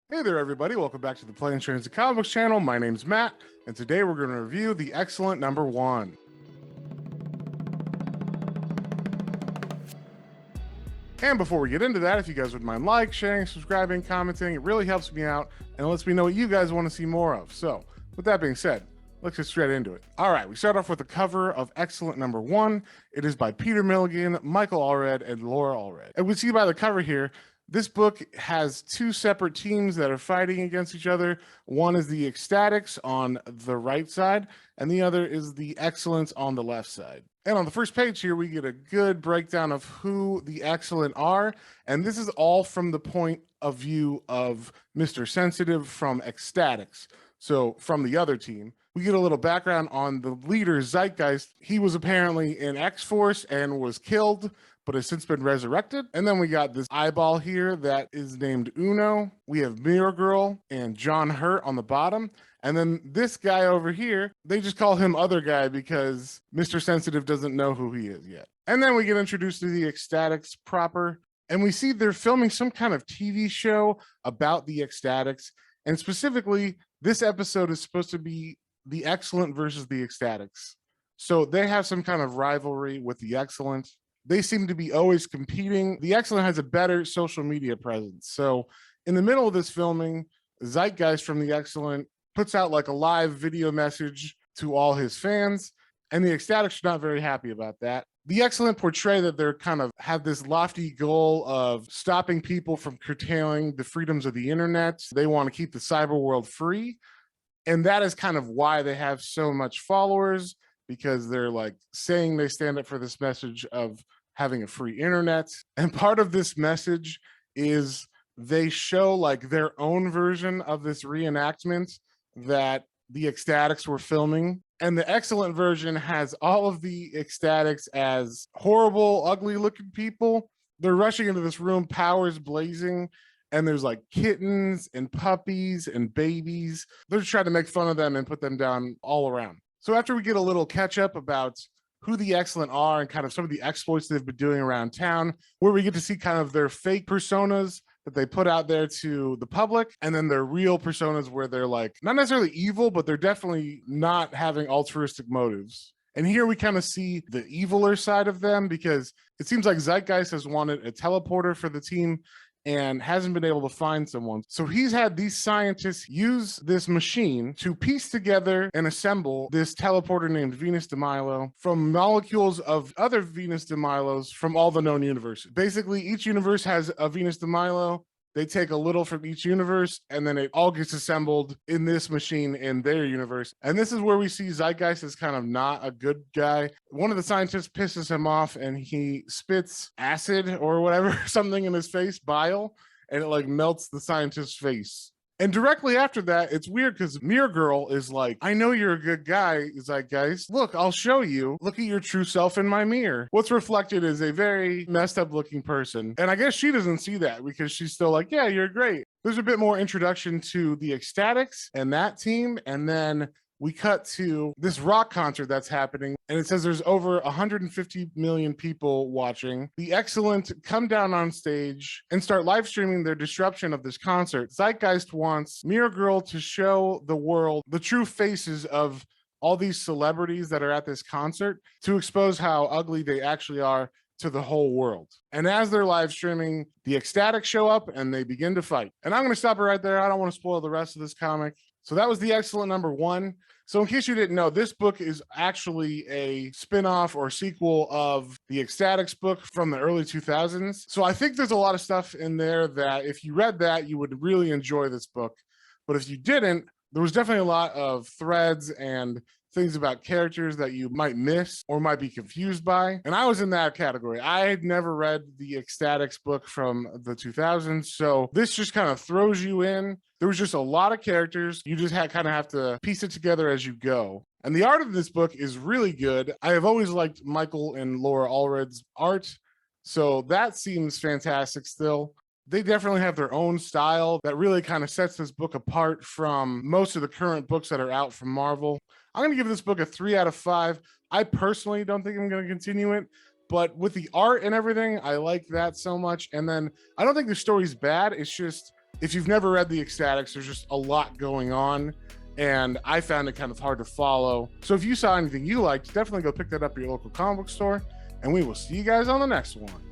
Hey there, everybody. Welcome back to the Planes, Trains, and Comic Books channel. My name's Matt, and today we're going to review the X-Cellent #1. And before we get into that, if you guys would mind sharing, subscribing, commenting, it really helps me out and lets me know what you guys want to see more of. So, with that being said, let's get straight into it. All right, we start off with the cover of X-Cellent #1. It is by Peter Milligan, Michael Allred, and Laura Allred. And we see by the cover here, this book has two separate teams that are fighting against each other. One is the X-Statix on the right side, and the other is the X-Cellent on the left side. And on the first page here, we get a good breakdown of who the X-Cellent are. And this is all from the point of view of Mr. Sensitive from X-Statix. So from the other team, we get a little background on the leader, Zeitgeist. He was apparently in X-Force and was killed, but has since been resurrected. And then we got this eyeball here that is named Uno. We have Mirror Girl and John Hurt on the bottom. And then this guy over here, they just call him Other Guy because Mr. Sensitive doesn't know who he is yet. And then we get introduced to the X-Statix proper, and we see they're filming some kind of TV show about the X-Statix. And specifically, this episode is supposed to be the X-Cellent versus the X-Statix. So they have some kind of rivalry with the X-Cellent. They seem to be always competing. The X-Cellent has a better social media presence. So in the middle of this filming, Zeitgeist from the X-Cellent puts out like a live video message to all his fans, and the X-Statix are not very happy about that. The X-Cellent portray that they're kind of have this lofty goal of stopping people from curtailing the freedoms of the internet. They want to keep the cyber world free. And that is kind of why they have so much followers, because they're like saying they stand up for this message of having a free internet. And part of this message is they show like their own version of this reenactment that the X-Statix were filming. And the X-Cellent version has all of the X-Statix as horrible, ugly looking people. They're rushing into this room, powers blazing, and there's like kittens and puppies and babies. They're just trying to make fun of them and put them down all around. So after we get a little catch up about who the X-Cellent are and kind of some of the exploits they've been doing around town, where we get to see kind of their fake personas that they put out there to the public, and then their real personas where they're like not necessarily evil, but they're definitely not having altruistic motives. And here we kind of see the eviler side of them, because it seems like Zeitgeist has wanted a teleporter for the team and hasn't been able to find someone. So he's had these scientists use this machine to piece together and assemble this teleporter named Venus de Milo from molecules of other Venus de Milos from all the known universes. Basically, each universe has a Venus de Milo. They take a little from each universe, and then it all gets assembled in this machine in their universe. And this is where we see Zeitgeist is kind of not a good guy. One of the scientists pisses him off, and he spits acid or whatever, something in his face, bile, and it like melts the scientist's face. And directly after that, it's weird because Mirror Girl is like, I know you're a good guy, Zeitgeist. Look, I'll show you. Look at your true self in my mirror. What's reflected is a very messed up looking person. And I guess she doesn't see that because she's still like, yeah, you're great. There's a bit more introduction to the X-Statix and that team. And then we cut to this rock concert that's happening, and it says there's over 150 million people watching. The X-Cellent come down on stage and start live streaming their disruption of this concert. Zeitgeist wants Mirror Girl to show the world the true faces of all these celebrities that are at this concert, to expose how ugly they actually are to the whole world. And as they're live streaming, the X-Statix show up and they begin to fight. And I'm going to stop it right there. I don't want to spoil the rest of this comic. So that was the X-Cellent #1. So in case you didn't know, this book is actually a spin-off or sequel of the X-Statix book from the early 2000s. So I think there's a lot of stuff in there that if you read that, you would really enjoy this book. But if you didn't, there was definitely a lot of threads and things about characters that you might miss or might be confused by. And I was in that category. I had never read the X-Statix book from the 2000s. So this just kind of throws you in. There was just a lot of characters. You just kind of have to piece it together as you go. And the art of this book is really good. I have always liked Michael and Laura Allred's art. So that seems fantastic still. They definitely have their own style that really kind of sets this book apart from most of the current books that are out from Marvel. I'm going to give this book a 3 out of 5. I personally don't think I'm going to continue it, but with the art and everything, I like that so much. And then I don't think the story's bad. It's just If you've never read the X-Statix, there's just a lot going on, and I found it kind of hard to follow. So if you saw anything you liked, definitely go pick that up at your local comic book store, and we will see you guys on the next one.